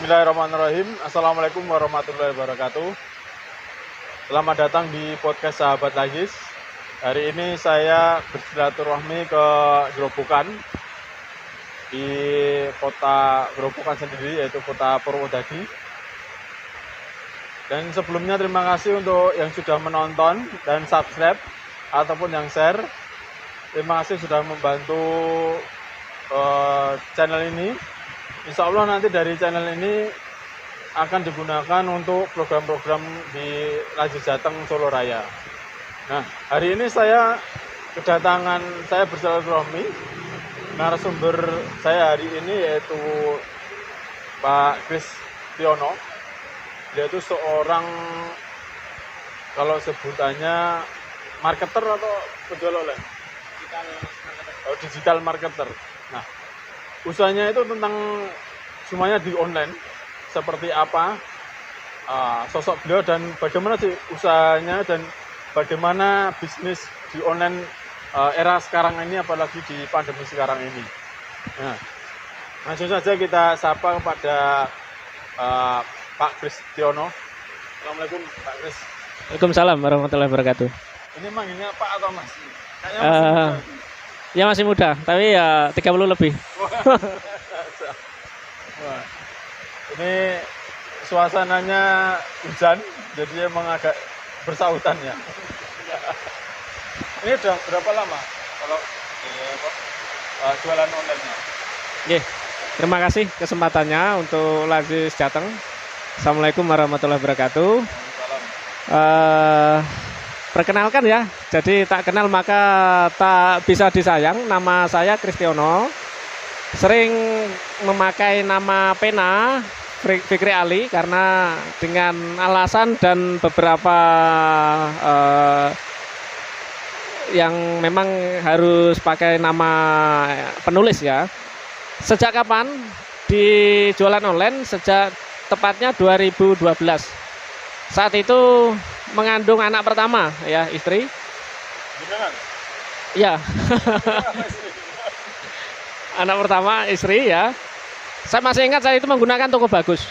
Bismillahirrahmanirrahim. Assalamualaikum warahmatullahi wabarakatuh. Selamat datang di podcast Sahabat Lajis. Hari ini saya bersilaturahmi ke Grobogan, di kota Grobogan sendiri, yaitu kota Purwodadi. Dan sebelumnya terima kasih untuk yang sudah menonton dan subscribe ataupun yang share. Terima kasih sudah membantu channel ini. Insya Allah nanti dari channel ini akan digunakan untuk program-program di Lajis Jateng Solo Raya. Nah, hari ini saya bersilaturahmi. Narasumber saya hari ini yaitu Pak Kristiono. Dia itu seorang, kalau sebutannya marketer atau penjual online? Digital marketer. Nah, usahanya itu tentang semuanya di online. Seperti apa sosok beliau dan bagaimana sih usahanya dan bagaimana bisnis di online era sekarang ini, apalagi di pandemi sekarang ini. Nah, langsung saja kita sapa kepada Pak Kristiono. Assalamualaikum Pak Kris. Waalaikumsalam warahmatullahi wabarakatuh. Ini manggilnya Pak atau Mas? Kayaknya masih muda. Ya masih muda, tapi ya 30 lebih. Wah, ini suasananya hujan, jadi emang agak bersautan ya. Ini udah berapa lama kalau jualan online-nya? Oke, terima kasih kesempatannya untuk Lajis Jateng. Assalamualaikum warahmatullahi wabarakatuh. Perkenalkan ya, jadi tak kenal maka tak bisa disayang. Nama saya Kristiono. Sering memakai nama pena Fikri Ali karena dengan alasan dan beberapa yang memang harus pakai nama penulis ya. Sejak kapan di jualan online? Sejak tepatnya 2012. Saat itu mengandung anak pertama ya, istri. Gimana? Ya. Anak pertama istri ya. Saya masih ingat saya itu menggunakan Toko Bagus.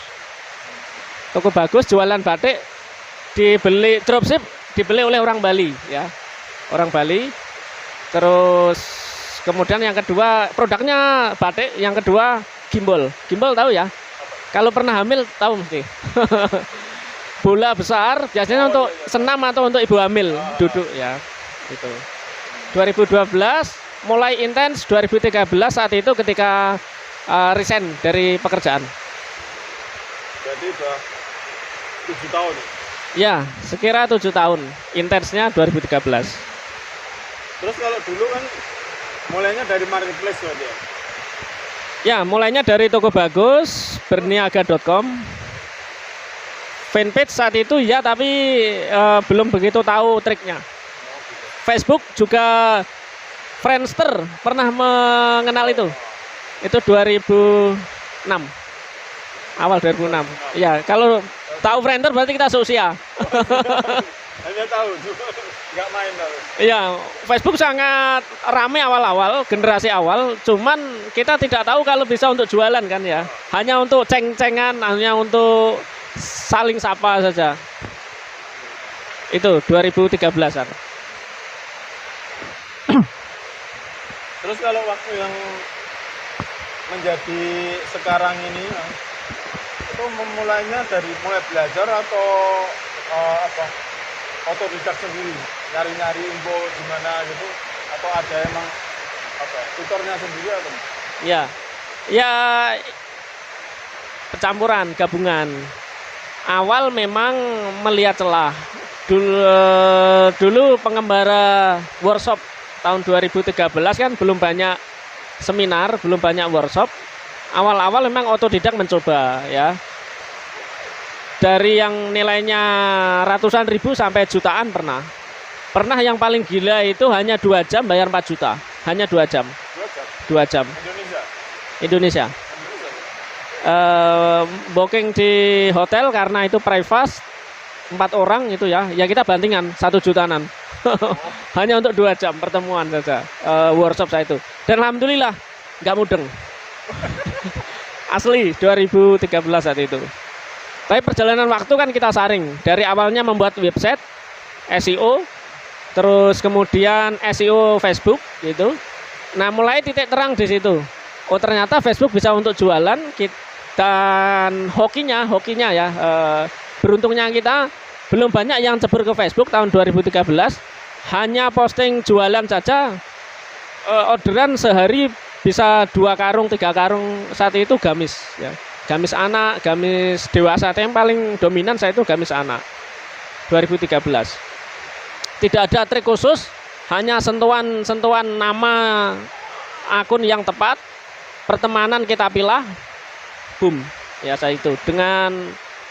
Toko Bagus jualan batik, dibeli dropship, dibeli oleh orang Bali ya. Orang Bali. Terus kemudian yang kedua produknya batik, yang kedua gimbal. Gimbal tahu ya? Kalau pernah hamil tahu mesti. Bola besar biasanya untuk senam atau untuk ibu hamil duduk ya. Itu. 2012 mulai intens, 2013 saat itu ketika resign dari pekerjaan. Jadi udah 7 tahun. Ya, sekira 7 tahun. Intensnya 2013. Terus kalau dulu kan mulainya dari marketplace ya dia? Ya, mulainya dari Toko Bagus, berniaga.com. Fanpage saat itu ya, tapi belum begitu tahu triknya. Facebook juga Friendster pernah mengenal itu. Itu 2006. Awal 2006. Ya, kalau tahu Friendster berarti kita seusia. Hanya tahu, nggak main tahu. Iya, Facebook sangat ramai awal-awal, generasi awal. Cuman kita tidak tahu kalau bisa untuk jualan kan ya. Hanya untuk ceng-cengan, hanya untuk saling sapa saja. Itu 2013-an. Terus kalau waktu yang menjadi sekarang ini itu memulainya dari mulai belajar atau otodidak sendiri, nyari-nyari info gimana gitu, atau ada emang tutornya sendiri atau? Ya, ya percampuran, gabungan. Awal memang melihat celah. Dulu pengembara workshop tahun 2013 kan belum banyak seminar, belum banyak workshop. Awal-awal memang otodidak mencoba ya. Dari yang nilainya ratusan ribu sampai jutaan pernah. Pernah yang paling gila itu hanya 2 jam bayar 4 juta. Hanya 2 jam. 2 jam. Indonesia. Booking di hotel karena itu private 4 orang itu ya. Ya kita bantingan 1 jutaan. Hanya untuk 2 jam pertemuan saja workshop saya itu. Dan alhamdulillah nggak mudeng. Asli 2013 saat itu. Tapi perjalanan waktu kan kita saring. Dari awalnya membuat website, SEO, terus kemudian SEO Facebook gitu. Nah, mulai titik terang di situ. Oh, ternyata Facebook bisa untuk jualan. Dan hokinya ya, beruntungnya kita belum banyak yang cebur ke Facebook tahun 2013. Hanya posting jualan saja, orderan sehari bisa 2 karung, 3 karung. Saat itu gamis ya. Gamis anak, gamis dewasa. Yang paling dominan saya itu gamis anak 2013. Tidak ada trik khusus, hanya sentuhan nama akun yang tepat, pertemanan kita pilih, boom. Ya saya itu.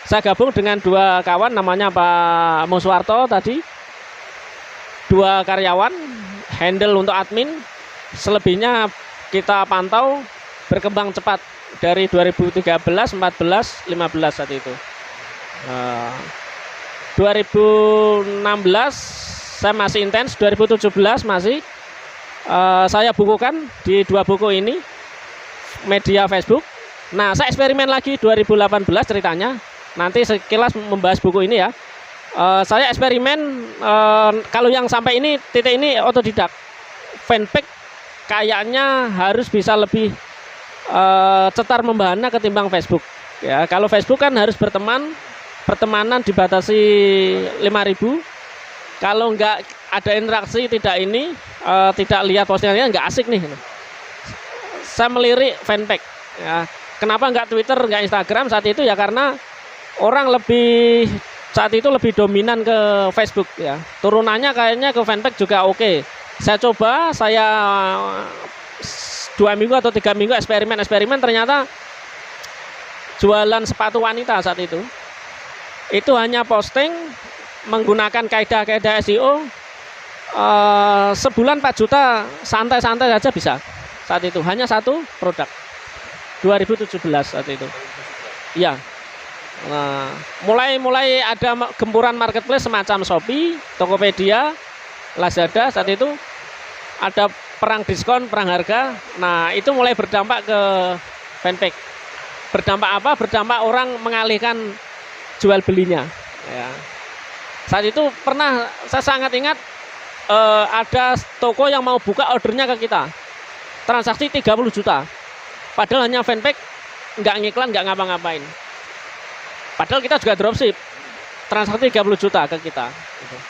Saya gabung dengan 2 kawan, namanya Pak Muswarto tadi, 2 karyawan, handle untuk admin, selebihnya kita pantau berkembang cepat dari 2013, 14, 15 saat itu. 2016 saya masih intens, 2017 masih saya bukukan di 2 buku ini media Facebook. Nah, saya eksperimen lagi 2018 ceritanya. Nanti sekilas membahas buku ini ya. Saya eksperimen kalau yang sampai ini titik ini otodidak. Fanpage kayaknya harus bisa lebih cetar membahana ketimbang Facebook. Ya, kalau Facebook kan harus pertemanan dibatasi 5.000. Kalau nggak ada interaksi, tidak lihat postingannya, nggak asik nih. Saya melirik fanpage. Ya, kenapa nggak Twitter, nggak Instagram saat itu ya, karena orang saat itu lebih dominan ke Facebook ya. Turunannya kayaknya ke fanpage juga oke. Saya coba, 2 minggu atau 3 minggu eksperimen, ternyata jualan sepatu wanita saat itu hanya posting menggunakan kaidah-kaidah SEO, sebulan 4 juta santai-santai saja bisa. Saat itu hanya 1 produk 2017 saat itu. Iya. Nah, mulai ada gempuran marketplace semacam Shopee, Tokopedia, Lazada. Saat itu ada perang diskon, perang harga. Nah, itu mulai berdampak ke fanpage. Berdampak apa? Berdampak orang mengalihkan jual belinya ya. Saat itu pernah saya sangat ingat, ada toko yang mau buka, ordernya ke kita, transaksi 30 juta, padahal hanya fanpage, nggak ngiklan, nggak ngapa-ngapain, padahal kita juga dropship, transaksi 30 juta ke kita.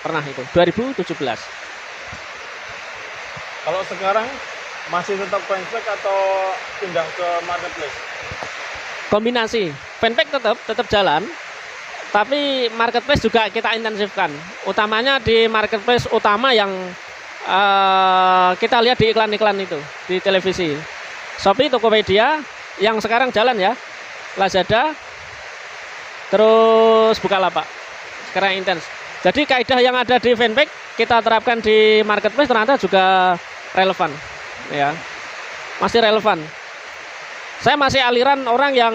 Pernah itu 2017. Kalau sekarang masih tetap fanpage atau pindah ke marketplace? Kombinasi, fanpage tetap jalan, tapi marketplace juga kita intensifkan. Utamanya di marketplace utama yang kita lihat di iklan-iklan itu di televisi. Shopee, Tokopedia yang sekarang jalan ya, Lazada, terus Bukalapak. Sekarang intens. Jadi kaidah yang ada di fanpage kita terapkan di marketplace, ternyata juga relevan ya. Masih relevan. Saya masih aliran orang yang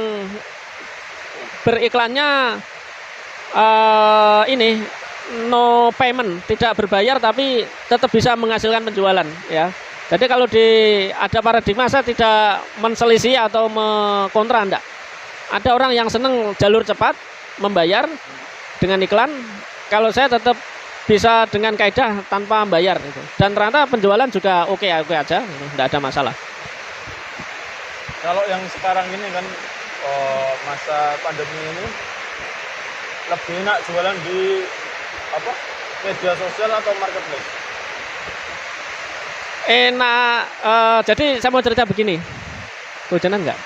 beriklannya no payment, tidak berbayar tapi tetap bisa menghasilkan penjualan ya. Jadi kalau ada paradigma, saya tidak menselisih atau mengontra, enggak. Ada orang yang senang jalur cepat, membayar dengan iklan. Kalau saya tetap bisa dengan kaidah tanpa bayar gitu. Dan ternyata penjualan juga oke aja, enggak ada masalah. Kalau yang sekarang ini kan masa pandemi ini lebih enak jualan di media sosial atau marketplace? Enak. Jadi saya mau cerita begini. Hujanan enggak?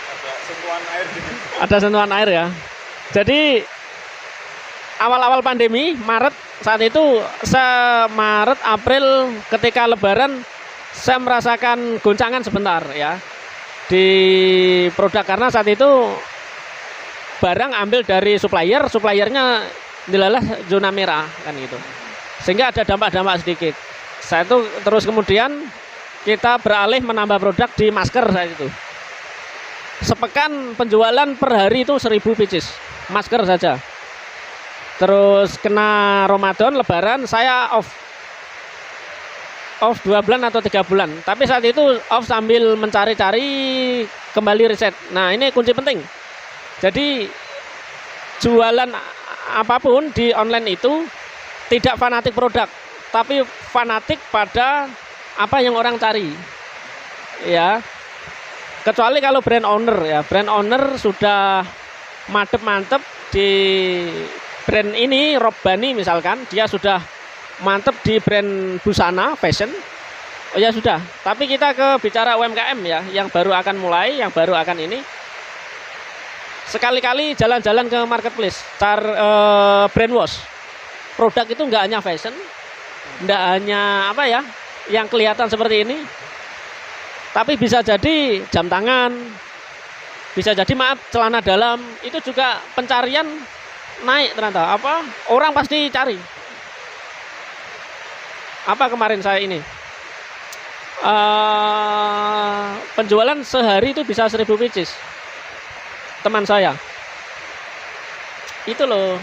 Ada sentuhan air gitu. Ada sentuhan air ya. Jadi awal-awal pandemi, Maret saat itu, Maret, April ketika Lebaran, saya merasakan goncangan sebentar ya di produk, karena saat itu barang ambil dari suppliernya dilalah zona merah kan gitu, sehingga ada dampak-dampak sedikit. Saya itu terus kemudian kita beralih menambah produk di masker saat itu. Sepekan penjualan per hari itu 1.000 pieces masker saja. Terus kena Ramadan, Lebaran, saya off. off 2 bulan atau 3 bulan. Tapi saat itu off sambil mencari-cari kembali riset. Nah, ini kunci penting. Jadi jualan apapun di online itu tidak fanatik produk, tapi fanatik pada apa yang orang cari. Ya. Kecuali kalau brand owner ya, brand owner sudah mantep di brand ini, Rob Bani misalkan, dia sudah mantep di brand busana fashion. Oh ya sudah, tapi kita ke bicara UMKM ya, yang baru akan mulai, yang baru akan ini. Sekali-kali jalan-jalan ke marketplace, brand wash. Produk itu nggak hanya fashion, nggak hanya apa ya, yang kelihatan seperti ini. Tapi bisa jadi jam tangan, bisa jadi celana dalam, itu juga pencarian naik ternyata. Apa? Orang pasti cari. Apa kemarin saya ini? Penjualan sehari itu bisa 1000 pieces. Teman saya. Itu loh,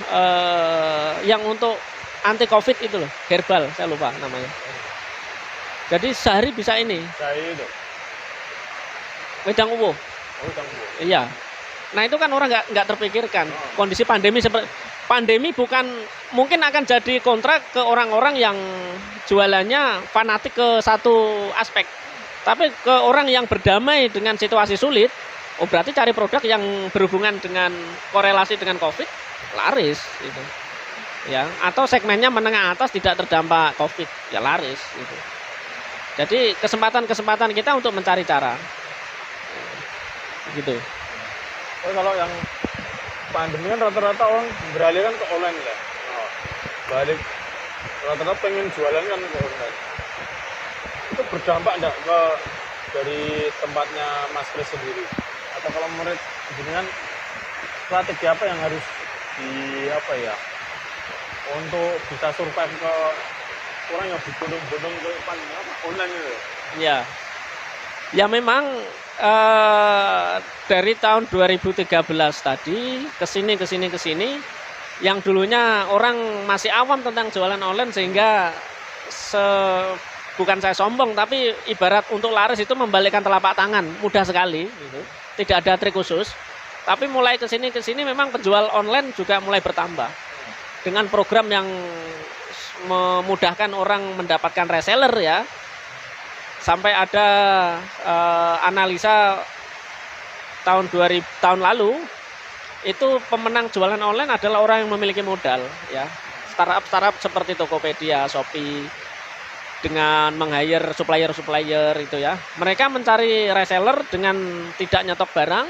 yang untuk anti covid itu loh, herbal, saya lupa namanya. Jadi sehari bisa ini. Saya itu. Wedang uwo. Iya. Nah itu kan orang nggak terpikirkan. Kondisi pandemi seperti pandemi bukan mungkin akan jadi kontrak ke orang-orang yang jualannya fanatik ke satu aspek. Tapi ke orang yang berdamai dengan situasi sulit, oh berarti cari produk yang berhubungan dengan korelasi dengan COVID, laris gitu. Ya, atau segmennya menengah atas tidak terdampak COVID, ya laris gitu. Jadi kesempatan-kesempatan kita untuk mencari cara. Gitu. Oh, kalau yang pandemi kan rata-rata orang beralih kan ke online ya. Oh, balik rata-rata pengen jualan kan ke online. Itu berdampak enggak ke dari tempatnya Mas Kris sendiri? Atau kalau menurut jenengan strategi apa yang harus di apa ya untuk bisa survive ke orang yang berbondong-bondong ke online itu? Ya. Ya memang dari tahun 2013 tadi kesini yang dulunya orang masih awam tentang jualan online sehingga bukan saya sombong tapi ibarat untuk laris itu membalikkan telapak tangan mudah sekali gitu. Tidak ada trik khusus tapi mulai kesini memang penjual online juga mulai bertambah dengan program yang memudahkan orang mendapatkan reseller ya. Sampai ada analisa tahun lalu itu pemenang jualan online adalah orang yang memiliki modal ya. Startup seperti Tokopedia, Shopee dengan meng-hire supplier itu ya. Mereka mencari reseller dengan tidak nyetok barang.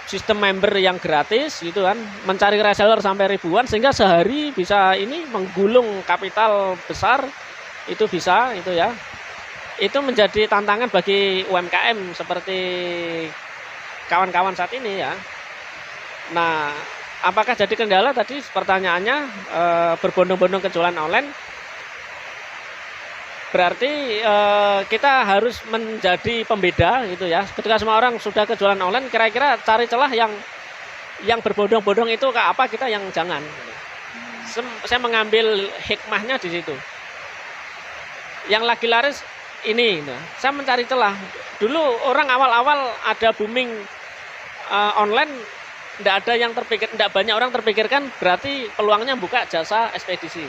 Sistem member yang gratis gitu kan. Mencari reseller sampai ribuan sehingga sehari bisa ini menggulung kapital besar itu bisa itu ya. Itu menjadi tantangan bagi UMKM seperti kawan-kawan saat ini ya. Nah, apakah jadi kendala tadi pertanyaannya berbondong-bondong ke jualan online? Berarti kita harus menjadi pembeda gitu ya. Ketika semua orang sudah ke jualan online, kira-kira cari celah yang berbondong-bondong itu ke apa kita yang jangan. Saya mengambil hikmahnya di situ. Yang lagi laris ini, saya mencari celah. Dulu orang awal-awal ada booming online, tidak banyak orang terpikirkan berarti peluangnya buka jasa ekspedisi.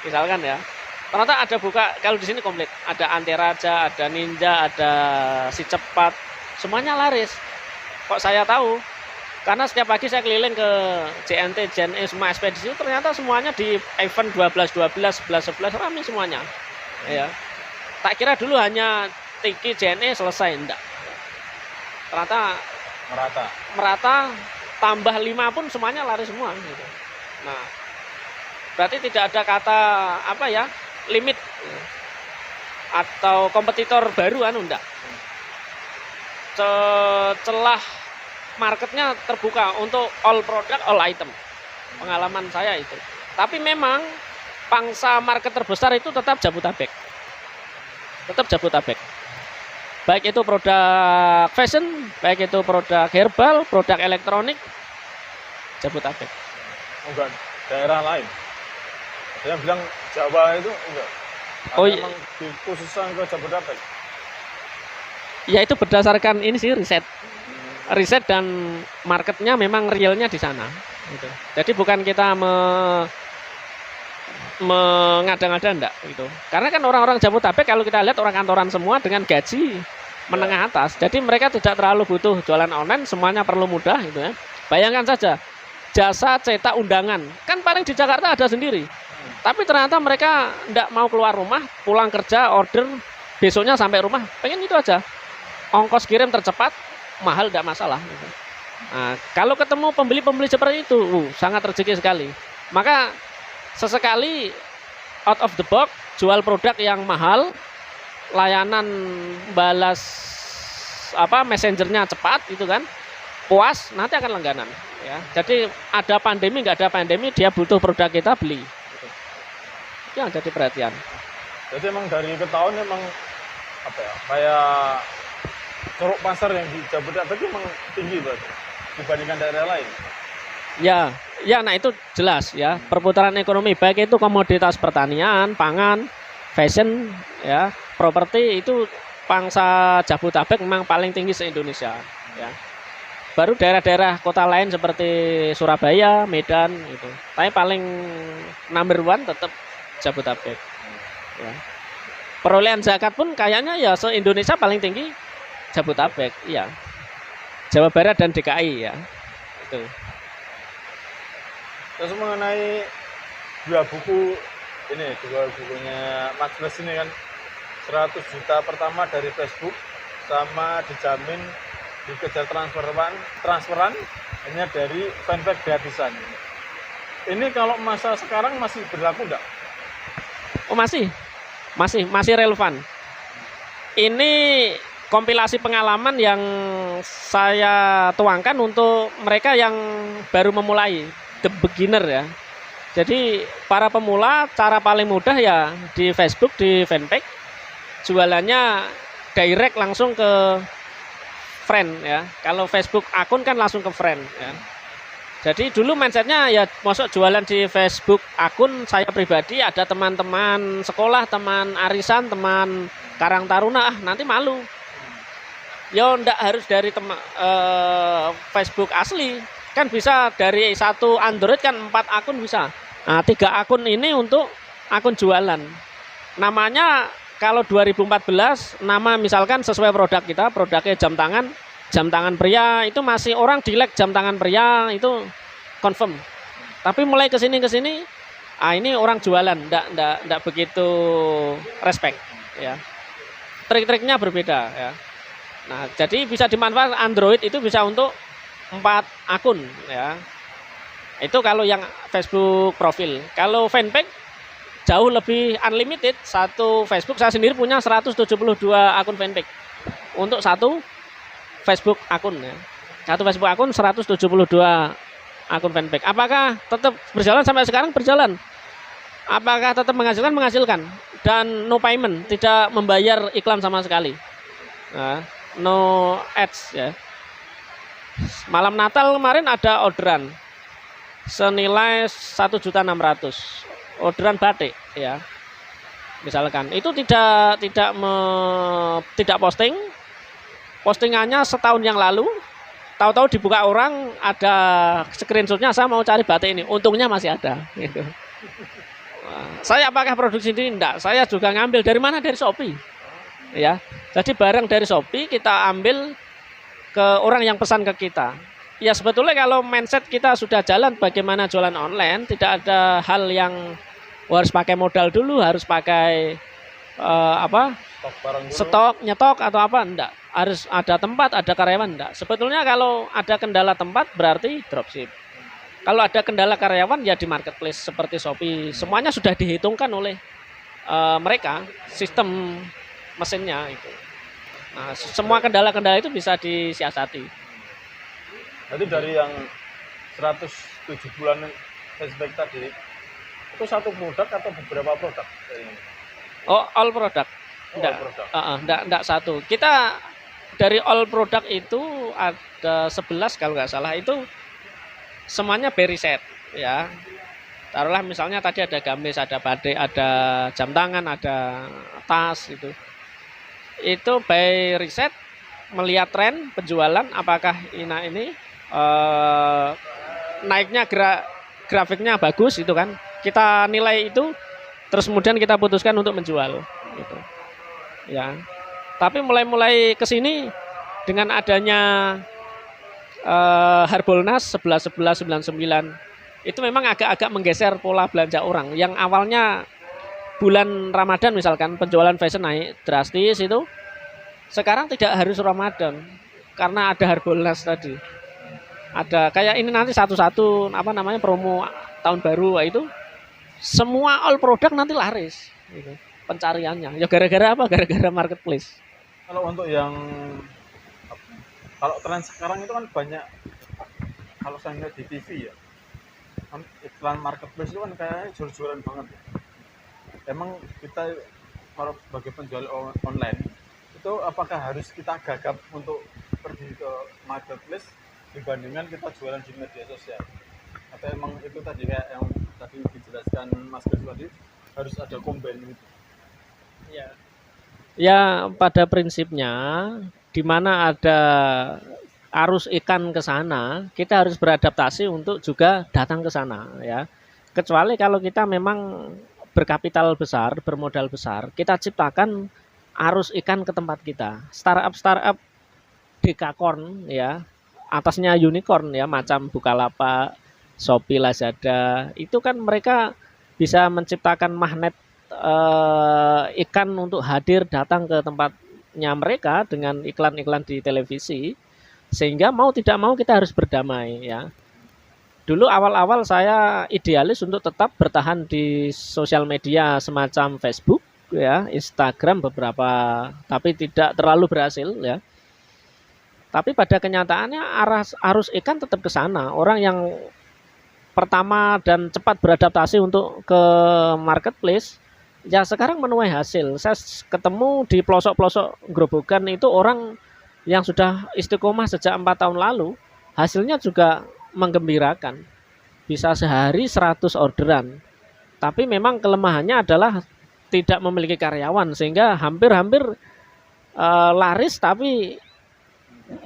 Misalkan ya, ternyata ada buka kalau di sini komplit, ada Anteraja, ada Ninja, ada Si Cepat, semuanya laris. Kok saya tahu? Karena setiap pagi saya keliling ke JNT, JNE, semua ekspedisi, ternyata semuanya di event 12, 11 ramai semuanya. Ya. Tak kira dulu hanya Tiki JNE selesai, enggak. Ternyata merata tambah 5 pun semuanya lari semua gitu. Nah, berarti tidak ada kata apa ya, limit atau kompetitor baru enggak. Celah marketnya terbuka untuk all product, all item. Pengalaman saya itu. Tapi memang pangsa market terbesar itu tetap Jabodetabek. Baik itu produk fashion, baik itu produk herbal, produk elektronik, Jabodetabek. Enggak, daerah lain. Ada yang bilang Jawa itu enggak. Oh, Atau memang dikhususkan ke Jabodetabek? ya itu berdasarkan ini sih riset dan marketnya memang realnya di sana. Gitu. Jadi bukan kita mengada-ngada enggak gitu. Karena kan orang-orang Jabodetabek kalau kita lihat orang kantoran semua dengan gaji menengah atas. Jadi mereka tidak terlalu butuh jualan online, semuanya perlu mudah gitu ya. Bayangkan saja jasa cetak undangan. Kan paling di Jakarta ada sendiri. Tapi ternyata mereka enggak mau keluar rumah, pulang kerja, order, besoknya sampai rumah. Pengen itu aja. Ongkos kirim tercepat, mahal enggak masalah gitu. Nah, kalau ketemu pembeli-pembeli seperti itu, sangat rezeki sekali. Maka sesekali out of the box jual produk yang mahal, layanan balas messengernya cepat gitu kan, puas, nanti akan langganan ya. Jadi ada pandemi nggak ada pandemi dia butuh produk kita beli gitu. Yang jadi perhatian. Jadi emang dari ketahuan emang apa ya, kayak ceruk pasar yang di Jabodetabek itu emang tinggi berarti dibandingkan daerah lain. Ya, nah itu jelas ya. Perputaran ekonomi baik itu komoditas pertanian, pangan, fashion, ya, properti itu pangsa Jabodetabek memang paling tinggi se-Indonesia, ya. Baru daerah-daerah kota lain seperti Surabaya, Medan itu. Tapi paling number one tetap Jabodetabek. Ya. Perolehan zakat pun kayaknya ya se-Indonesia paling tinggi Jabodetabek, iya. Jawa Barat dan DKI ya. Itu. Terus mengenai dua bukunya Mas Blas ini kan 100 juta pertama dari Facebook sama dijamin dikejar transferan hanya dari fanpage gratisan. Ini kalau masa sekarang masih berlaku enggak? Oh masih relevan. Ini kompilasi pengalaman yang saya tuangkan untuk mereka yang baru memulai, the beginner ya. Jadi para pemula cara paling mudah ya di Facebook, di fanpage, jualannya direct langsung ke friend ya. Kalau Facebook akun kan langsung ke friend ya. Jadi dulu mindsetnya ya masuk jualan di Facebook akun saya pribadi, ada teman-teman sekolah, teman arisan, teman Karang Taruna, nanti malu. Ya ndak harus dari Facebook asli, kan bisa dari satu Android kan 4 akun bisa. Nah 3 akun ini untuk akun jualan. Namanya kalau 2014 nama misalkan sesuai produk kita, produknya jam tangan pria itu masih orang dilek jam tangan pria itu confirm. Tapi mulai kesini ini orang jualan, ndak begitu respect ya. Trik-triknya berbeda ya. Nah, jadi bisa dimanfaatkan Android itu bisa untuk 4 akun ya. Itu kalau yang Facebook profil. Kalau fanpage jauh lebih unlimited. Satu Facebook saya sendiri punya 172 akun fanpage. Untuk satu Facebook akun ya. Satu Facebook akun 172 akun fanpage. Apakah tetap berjalan sampai sekarang? Berjalan. Apakah tetap menghasilkan? Menghasilkan. Dan no payment, tidak membayar iklan sama sekali. Nah, no ads ya. Malam Natal kemarin ada orderan senilai 1.600.000 orderan batik ya. Misalkan itu tidak postingannya setahun yang lalu, tahu-tahu dibuka orang ada screenshotnya, saya mau cari batik ini, untungnya masih ada gitu. Saya apakah produksi ini? Enggak, saya juga ngambil dari mana? Dari Shopee ya. Jadi barang dari Shopee kita ambil ke orang yang pesan ke kita. Ya sebetulnya kalau mindset kita sudah jalan bagaimana jualan online, tidak ada hal yang harus pakai modal dulu, harus pakai stok, nyetok atau apa, enggak. Harus ada tempat, ada karyawan, enggak. Sebetulnya kalau ada kendala tempat berarti dropship. Kalau ada kendala karyawan ya di marketplace seperti Shopee, semuanya sudah dihitungkan oleh mereka, sistem mesinnya itu. Nah, semua kendala-kendala itu bisa disiasati. Jadi dari yang 107 bulan cashback tadi, itu satu produk atau beberapa produk? Oh, all product. Enggak satu. Kita dari all product itu ada 11 kalau nggak salah, itu semuanya beri set ya. Taruhlah misalnya tadi ada gamis, ada batik, ada jam tangan, ada tas itu. Itu by riset melihat tren penjualan apakah ini naiknya grafiknya bagus itu kan. Kita nilai itu terus kemudian kita putuskan untuk menjual gitu. Ya. Tapi mulai ke sini dengan adanya Harbolnas 11.11.99 itu memang agak-agak menggeser pola belanja orang. Yang awalnya bulan Ramadan misalkan penjualan fashion naik drastis itu, sekarang tidak harus Ramadan karena ada Harbolnas tadi. Ada kayak ini nanti satu-satu promo tahun baru itu semua all produk nanti laris gitu, pencariannya. Ya gara-gara apa? Gara-gara marketplace. Kalau tren sekarang itu kan banyak, kalau saya lihat di TV ya, kan iklan marketplace itu kan kayaknya jor-joran banget ya. Emang kita kalau sebagai penjual online itu apakah harus kita gagap untuk pergi ke marketplace dibandingkan kita jualan di media sosial? Atau emang itu tadi kayak yang tadi dijelaskan Mas Gus tadi harus ada combine gitu? Ya pada prinsipnya di mana ada arus ikan ke sana, kita harus beradaptasi untuk juga datang ke sana ya. Kecuali kalau kita memang berkapital besar, bermodal besar, kita ciptakan arus ikan ke tempat kita. Startup dekakorn ya, atasnya unicorn ya, macam Bukalapak, Shopee, Lazada, itu kan mereka bisa menciptakan magnet ikan untuk hadir datang ke tempatnya mereka dengan iklan-iklan di televisi, sehingga mau tidak mau kita harus berdamai ya. Dulu awal-awal saya idealis untuk tetap bertahan di sosial media semacam Facebook ya, Instagram beberapa, tapi tidak terlalu berhasil ya. Tapi pada kenyataannya arus ikan tetap ke sana. Orang yang pertama dan cepat beradaptasi untuk ke marketplace ya sekarang menuai hasil. Saya ketemu di pelosok-pelosok Grobogan itu orang yang sudah istiqomah sejak 4 tahun lalu, hasilnya juga menggembirakan. Bisa sehari 100 orderan. Tapi memang kelemahannya adalah tidak memiliki karyawan sehingga hampir-hampir laris tapi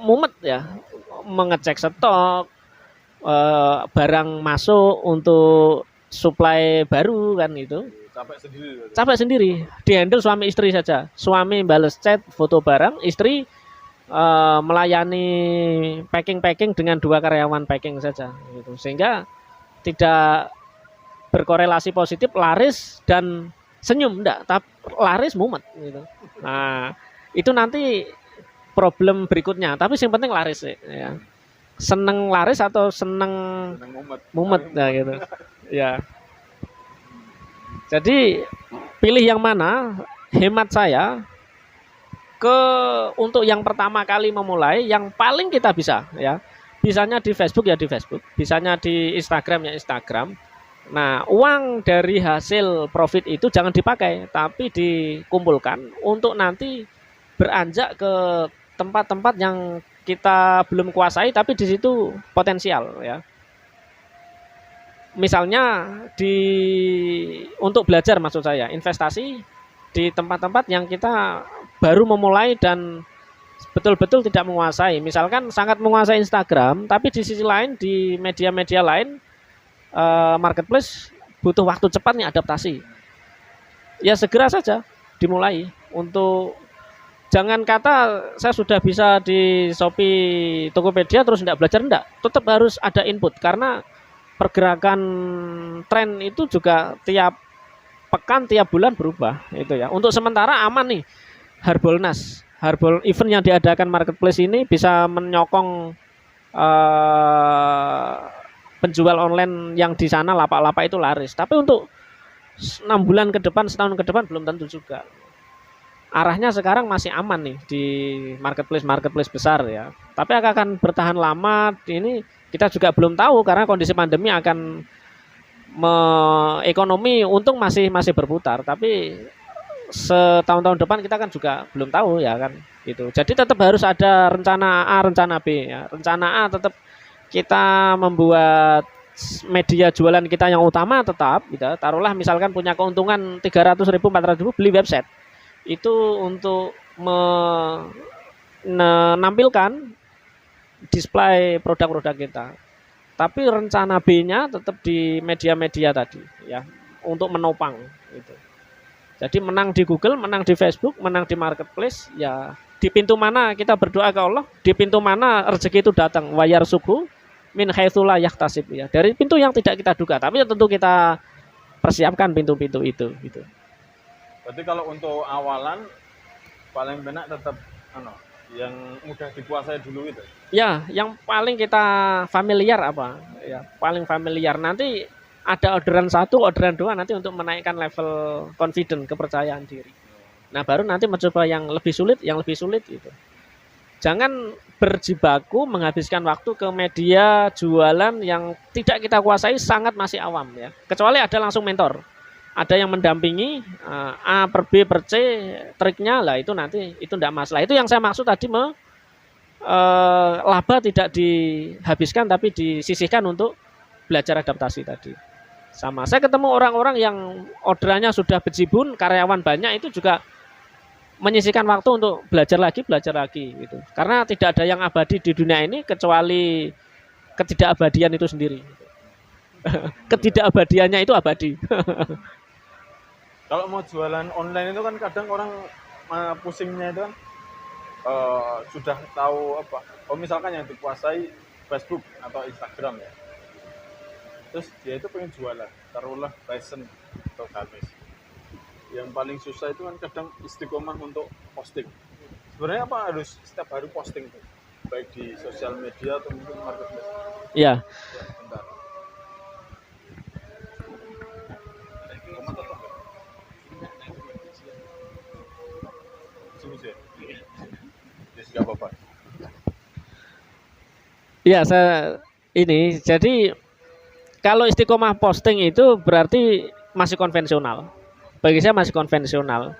mumet ya. Mengecek stok, barang masuk untuk supply baru kan itu. Capek sendiri. Dihandle suami istri saja. Suami bales chat, foto barang, istri melayani packing dengan 2 karyawan packing saja gitu. Sehingga tidak berkorelasi positif laris dan senyum enggak, tapi laris mumet gitu. Nah, itu nanti problem berikutnya, tapi yang penting laris ya. Seneng laris atau seneng mumet ya gitu. Ya. Jadi pilih yang mana? Hemat saya untuk yang pertama kali memulai yang paling kita bisa ya. Bisanya di Facebook ya di Facebook, bisanya di Instagram ya Instagram. Nah, uang dari hasil profit itu jangan dipakai, tapi dikumpulkan untuk nanti beranjak ke tempat-tempat yang kita belum kuasai tapi di situ potensial ya. Misalnya untuk belajar maksud saya, investasi di tempat-tempat yang kita baru memulai dan betul-betul tidak menguasai. Misalkan sangat menguasai Instagram, tapi di sisi lain di media-media lain marketplace butuh waktu cepat nih adaptasi. Ya segera saja dimulai. Untuk jangan kata saya sudah bisa di Shopee, Tokopedia terus tidak belajar, enggak. Tetap harus ada input karena pergerakan tren itu juga tiap pekan, tiap bulan berubah itu ya. Untuk sementara aman nih Harbolnas. Harbol event yang diadakan marketplace ini bisa menyokong penjual online yang di sana lapak-lapak itu laris. Tapi untuk 6 bulan ke depan, setahun ke depan belum tentu juga. Arahnya sekarang masih aman nih di marketplace besar ya. Tapi akan bertahan lama ini kita juga belum tahu karena kondisi pandemi akan ekonomi untung masih berputar, tapi setahun-tahun depan kita kan juga belum tahu ya kan gitu. Jadi tetap harus ada rencana A, rencana B ya. Rencana A tetap kita membuat media jualan kita yang utama tetap gitu. Taruhlah misalkan punya keuntungan 300.000 400.000 beli website. Itu untuk menampilkan display produk-produk kita. Tapi rencana B-nya tetap di media-media tadi ya, untuk menopang gitu. Jadi menang di Google, menang di Facebook, menang di marketplace ya, di pintu mana kita berdoa ke Allah, di pintu mana rezeki itu datang, wayar suku min haitsu la yahtasib ya. Dari pintu yang tidak kita duga, tapi tentu kita persiapkan pintu-pintu itu gitu. Berarti kalau untuk awalan paling benar tetap yang mudah dikuasai dulu itu. Ya, yang paling kita familiar apa? Ya, paling familiar. Nanti ada orderan 1, orderan 2 nanti untuk menaikkan level confident, kepercayaan diri. Nah, baru nanti mencoba yang lebih sulit gitu. Jangan berjibaku menghabiskan waktu ke media jualan yang tidak kita kuasai, sangat masih awam ya. Kecuali ada langsung mentor. Ada yang mendampingi A per B per C triknya lah, itu nanti itu tidak masalah. Itu yang saya maksud tadi, laba tidak dihabiskan tapi disisihkan untuk belajar adaptasi tadi. Sama saya ketemu orang-orang yang orderannya sudah bejibun, karyawan banyak, itu juga menyisihkan waktu untuk belajar lagi gitu. Karena tidak ada yang abadi di dunia ini kecuali ketidakabadian itu sendiri. Ketidakabadiannya itu abadi. Kalau mau jualan online itu kan kadang orang pusingnya itu kan sudah tahu apa. Oh misalkan yang dikuasai Facebook atau Instagram ya. Terus dia itu pengen jualan, taruhlah fashion atau gamis. Yang paling susah itu kan kadang istiqomah untuk posting. Sebenarnya apa harus setiap hari posting itu? Baik di sosial media atau mungkin marketplace. Iya. Ya, bentar. Iya, saya ini jadi kalau istiqomah posting itu berarti masih konvensional. Bagi saya masih konvensional.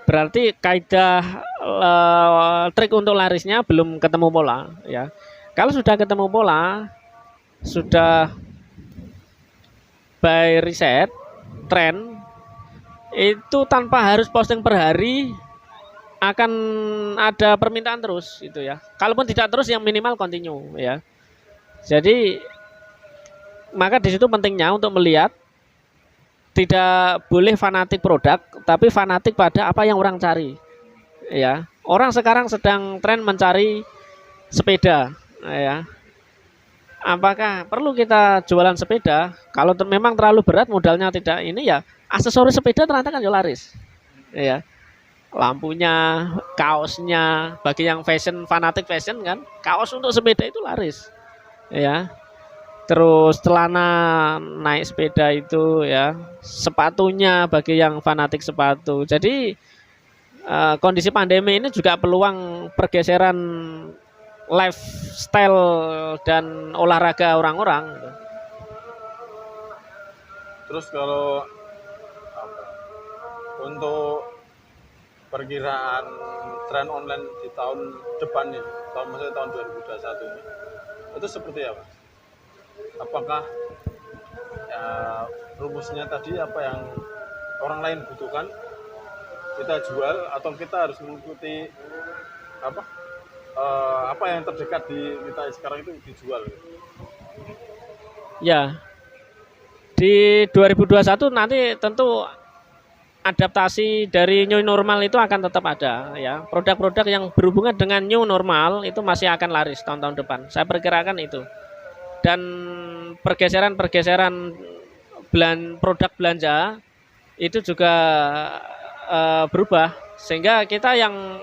Berarti kaidah trik untuk larisnya belum ketemu pola ya. Kalau sudah ketemu pola, sudah by riset, tren, itu tanpa harus posting per hari akan ada permintaan terus itu ya. Kalaupun tidak terus yang minimal continue ya. Jadi maka di situ pentingnya untuk melihat tidak boleh fanatik produk, tapi fanatik pada apa yang orang cari. Ya, orang sekarang sedang tren mencari sepeda, ya. Apakah perlu kita jualan sepeda? Kalau memang terlalu berat modalnya tidak ini ya, aksesoris sepeda ternyata kan juga laris. Ya. Lampunya, kaosnya, bagi yang fashion fanatik fashion kan, kaos untuk sepeda itu laris. Ya. Terus celana naik sepeda itu ya, sepatunya bagi yang fanatik sepatu. Jadi kondisi pandemi ini juga peluang pergeseran lifestyle dan olahraga orang-orang. Terus kalau untuk perkiraan tren online di tahun depan ini, maksudnya tahun 2021 ini, itu seperti apa? Apakah ya, rumusnya tadi apa yang orang lain butuhkan kita jual, atau kita harus mengikuti apa yang terdekat di kita sekarang itu dijual? Ya, di 2021 nanti tentu adaptasi dari new normal itu akan tetap ada ya. Produk-produk yang berhubungan dengan new normal itu masih akan laris tahun-tahun depan. Saya perkirakan itu. Dan pergeseran produk belanja itu juga berubah, sehingga kita yang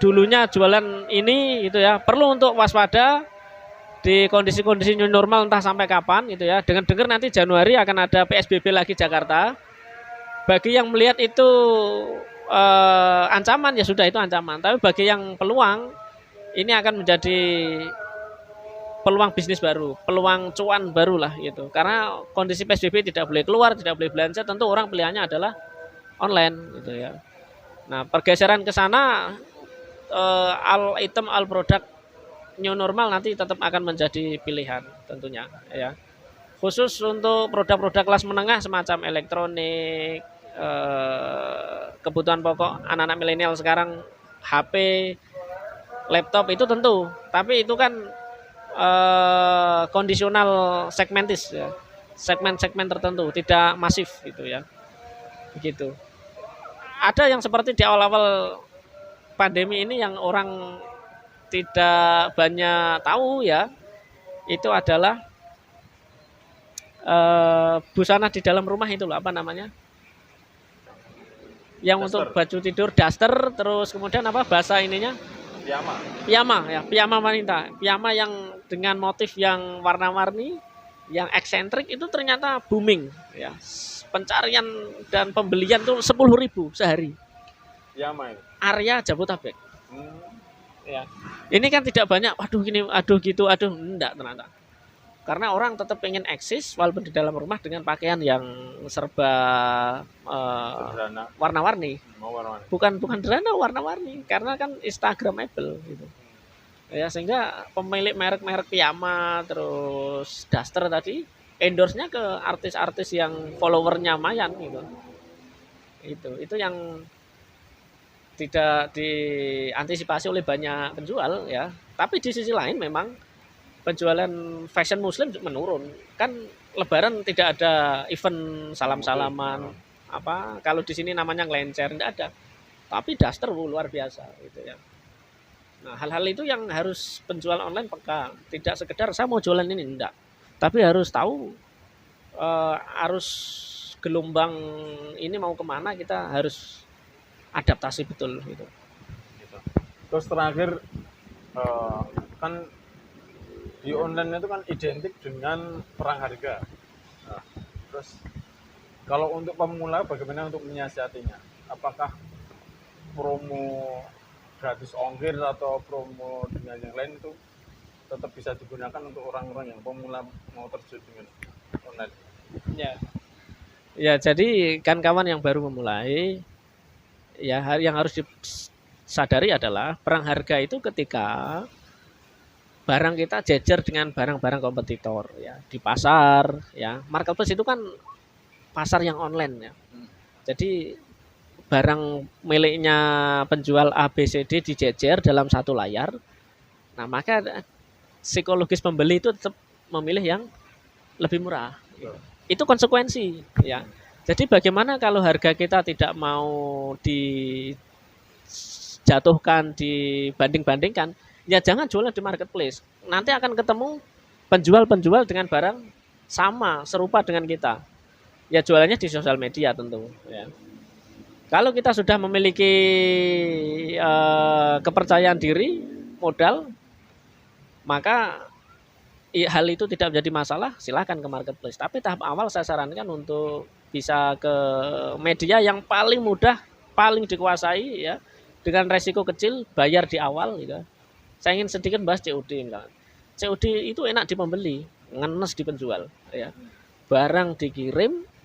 dulunya jualan ini gitu ya, perlu untuk waspada di kondisi-kondisi new normal entah sampai kapan gitu ya. Dengan dengar nanti Januari akan ada PSBB lagi Jakarta. Bagi yang melihat itu ancaman ya sudah, itu ancaman. Tapi bagi yang peluang, ini akan menjadi peluang bisnis baru, peluang cuan baru lah gitu. Karena kondisi PSBB tidak boleh keluar, tidak boleh belanja, tentu orang pilihannya adalah online gitu ya. Nah, pergeseran ke sana all produk new normal nanti tetap akan menjadi pilihan tentunya ya. Khusus untuk produk-produk kelas menengah semacam elektronik, kebutuhan pokok anak-anak milenial sekarang, HP, laptop itu tentu. Tapi itu kan kondisional segmentis ya. Segmen-segmen tertentu, tidak masif gitu ya. Begitu. Ada yang seperti di awal-awal pandemi ini yang orang tidak banyak tahu ya, itu adalah busana di dalam rumah itu loh, apa namanya? Yang Daster. untuk baju tidur daster, terus kemudian apa bahasa ininya? Piyama. Piyama ya, piyama wanita. Piyama yang dengan motif yang warna-warni, yang eksentrik itu ternyata booming ya. Pencarian dan pembelian tuh 10.000 sehari. Piyama itu. Area Jabodetabek. Ya. Ini kan tidak banyak, waduh gini, aduh gitu, aduh enggak ternyata. Karena orang tetap pengen eksis walaupun di dalam rumah dengan pakaian yang serba Sederhana. warna-warni. Mau warna-warni. Bukan sederhana, warna-warni karena kan instagramable gitu. Ya sehingga pemilik merek-merek piyama terus daster tadi endorse-nya ke artis-artis yang followernya lumayan gitu. Itu yang tidak diantisipasi oleh banyak penjual ya. Tapi di sisi lain memang penjualan fashion muslim menurun. Kan lebaran tidak ada event salam-salaman apa kalau di sini namanya ngelencer tidak ada. Tapi daster luar biasa gitu ya. Nah, hal-hal itu yang harus penjual online peka. Tidak sekedar saya mau jualan ini enggak. Tapi harus tahu arus gelombang ini mau kemana, kita harus adaptasi betul gitu. Terus terakhir kan di online itu kan identik dengan perang harga. Nah, terus kalau untuk pemula bagaimana untuk menyiasatinya? Apakah promo gratis ongkir atau promo dengan yang lain itu tetap bisa digunakan untuk orang-orang yang pemula mau terjun dengan online? Ya. Ya, jadi kan kawan yang baru memulai ya yang harus disadari adalah perang harga itu ketika barang kita jejer dengan barang-barang kompetitor ya di pasar ya. Marketplace itu kan pasar yang online ya. Jadi barang miliknya penjual A, B, C, D dijejer dalam satu layar. Nah, maka psikologis pembeli itu tetap memilih yang lebih murah. Itu konsekuensi ya. Jadi bagaimana kalau harga kita tidak mau dijatuhkan, dibanding-bandingkan, ya jangan jualan di marketplace. Nanti akan ketemu penjual-penjual dengan barang sama, serupa dengan kita. Ya jualannya di sosial media tentu ya. Kalau kita sudah memiliki kepercayaan diri, modal, maka hal itu tidak menjadi masalah, silakan ke marketplace. Tapi tahap awal saya sarankan untuk bisa ke media yang paling mudah, paling dikuasai ya, dengan resiko kecil, bayar di awal gitu. Saya ingin sedikit bahas COD misalnya. COD itu enak di pembeli, ngenes di penjual ya. Barang dikirim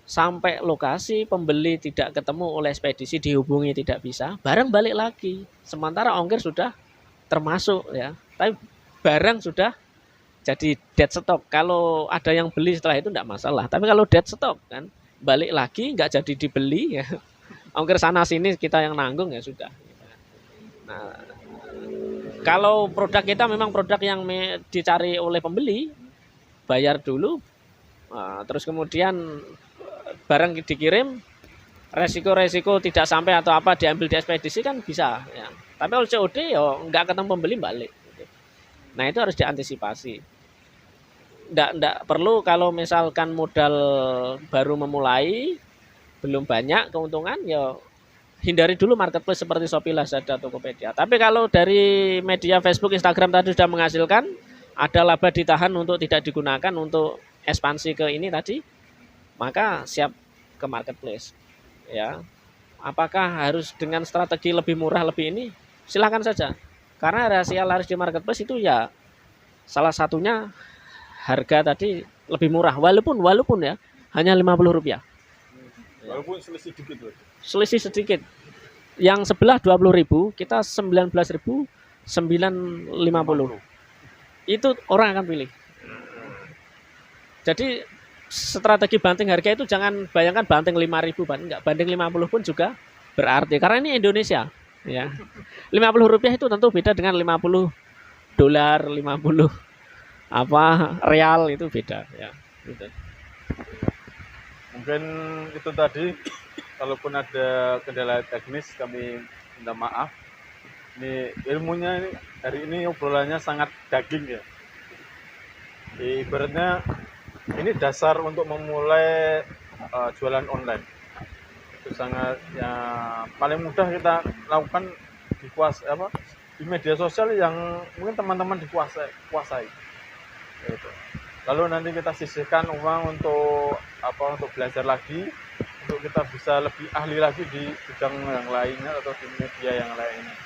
sampai lokasi, pembeli tidak ketemu oleh ekspedisi, dihubungi tidak bisa, barang balik lagi. Sementara ongkir sudah termasuk ya. Tapi barang sudah jadi dead stock. Kalau ada yang beli setelah itu tidak masalah. Tapi kalau dead stock kan balik lagi nggak jadi dibeli ya. Ongkir sana sini kita yang nanggung ya sudah. Nah, kalau produk kita memang produk yang dicari oleh pembeli, bayar dulu, terus kemudian barang dikirim, resiko-resiko tidak sampai atau apa diambil di ekspedisi kan bisa ya. Tapi kalau COD ya nggak ketemu pembeli balik. Nah itu harus diantisipasi. Nggak perlu kalau misalkan modal baru memulai, belum banyak keuntungan ya hindari dulu marketplace seperti Shopee, Lazada, Tokopedia. Tapi kalau dari media Facebook, Instagram tadi sudah menghasilkan, ada laba ditahan untuk tidak digunakan untuk ekspansi ke ini tadi, maka siap ke marketplace. Ya, apakah harus dengan strategi lebih murah lebih ini? Silakan saja. Karena rahasia laris di marketplace itu ya salah satunya harga tadi lebih murah, walaupun ya hanya Rp50. Walaupun selisih sedikit loh. Selisih sedikit. Yang sebelah 20.000, kita 19.950. Itu orang akan pilih. Jadi strategi banting harga itu jangan bayangkan banting 5.000, enggak, banding 50 pun juga berarti karena ini Indonesia ya. 50 rupiah itu tentu beda dengan 50 dolar, 50 apa real itu beda ya. Gitu. Mungkin itu tadi, kalaupun ada kendala teknis kami minta maaf. Ini ilmunya ini hari ini obrolannya sangat daging ya. Ibaratnya ini dasar untuk memulai jualan online. Itu sangat ya paling mudah kita lakukan di media sosial yang mungkin teman-teman kuasai. Gitu. Lalu nanti kita sisihkan uang untuk belajar lagi, untuk kita bisa lebih ahli lagi di bidang yang lainnya atau di media yang lainnya.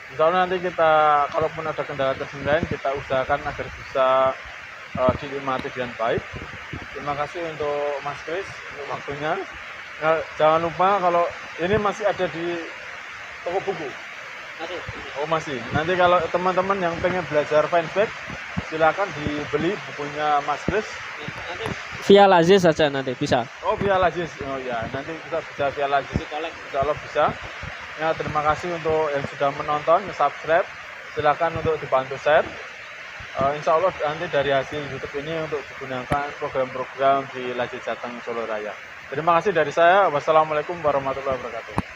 Insya Allah nanti kita, kalaupun ada kendala teknis lain, kita usahakan agar bisa dinikmati dengan baik. Terima kasih untuk Mas Kris untuk waktunya. Nah, jangan lupa kalau ini masih ada di toko buku. Masih. Nanti kalau teman-teman yang pengen belajar fanbag, silakan dibeli bukunya Mas Kris. Via Lazis saja nanti bisa. Via Lazis. Oh ya, nanti kita bisa via Lazis. Insya Allah bisa. Ya, terima kasih untuk yang sudah menonton, subscribe. Silakan untuk dibantu share. Insya Allah nanti dari hasil YouTube ini untuk digunakan program-program di Lazis Jateng Solo Raya. Terima kasih dari saya. Wassalamualaikum warahmatullahi wabarakatuh.